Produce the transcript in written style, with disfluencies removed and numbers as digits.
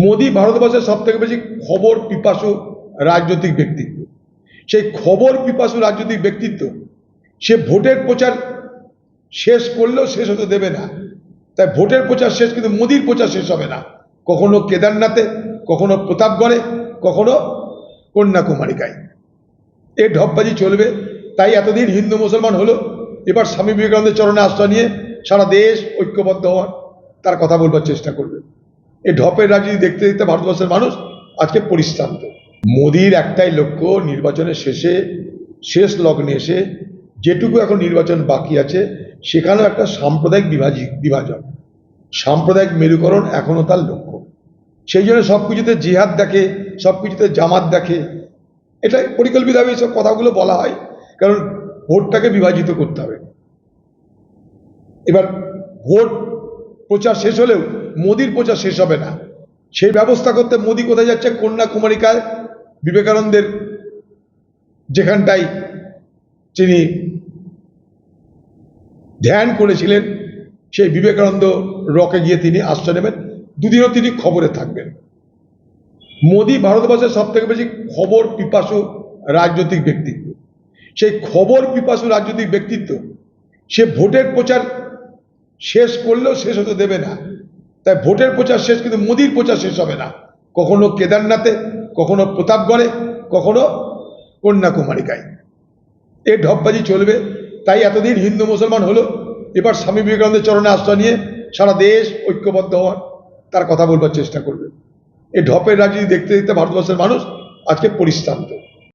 মোদি ভারতবর্ষের সব থেকে বেশি খবর পিপাসু রাজনৈতিক ব্যক্তিত্ব। সেই খবর পিপাসু রাজনৈতিক ব্যক্তিত্ব সে ভোটের প্রচার শেষ করলেও শেষ হতে দেবে না। তাই ভোটের প্রচার শেষ, কিন্তু মোদির প্রচার শেষ হবে না। কখনো কেদারনাথে, কখনো প্রতাপগড়ে, কখনো কন্যাকুমারিকায় এ ঢপবাজি চলবে। তাই এতদিন হিন্দু মুসলমান হলো, এবার স্বামী বিবেকানন্দের চরণে আশ্রয় নিয়ে সারা দেশ ঐক্যবদ্ধ হওয়ার তার কথা বলবার চেষ্টা করবে। এই ঢপের রাজনীতি দেখতে দেখতে ভারতবর্ষের মানুষ আজকে পরিশ্রান্ত। মোদির একটাই লক্ষ্য, নির্বাচনের শেষ লগ্নে এসে যেটুকু এখন নির্বাচন বাকি আছে সেখানেও একটা সাম্প্রদায়িক বিভাজন, সাম্প্রদায়িক মেরুকরণ এখনো তার লক্ষ্য। সেই জন্য সবকিছুতে জিহাদ দেখে, সবকিছুতে জামাত দেখে। এটা পরিকল্পিতভাবে সব কথাগুলো বলা হয়, কারণ ভোটটাকে বিভাজিত করতে হবে। এবার ভোট প্রচার শেষ হলেও মোদির প্রচার শেষ হবে না। সেই ব্যবস্থা করতে মোদি কোথায় যাচ্ছে? কন্যাকুমারিকায় বিবেকানন্দের যেখানটায় তিনি ধ্যান করেছিলেন সেই বিবেকানন্দ রকে গিয়ে তিনি আশ্রয় নেবেন। দুদিনও তিনি খবরে থাকবেন। মোদি ভারতবর্ষের সব থেকে বেশি খবর পিপাসু রাজনৈতিক ব্যক্তিত্ব। সেই খবর পিপাসু রাজনৈতিক ব্যক্তিত্ব সে ভোটের প্রচার শেষ করলেও শেষ হতে দেবে না। তাই ভোটের প্রচার শেষ, কিন্তু মোদির প্রচার শেষ হবে না। কখনো কেদারনাথে, কখনো প্রতাপগড়ে, কখনো কন্যাকুমারিকায় এ ঢপবাজি চলবে। তাই এতদিন হিন্দু মুসলমান হলো, এবার স্বামী বিবেকানন্দের চরণে আশ্রয় নিয়ে সারা দেশ ঐক্যবদ্ধ হওয়ার তার কথা বলবার চেষ্টা করবে। এই ঢপের রাজনীতি দেখতে দেখতে ভারতবর্ষের মানুষ আজকে পরিশ্রান্ত।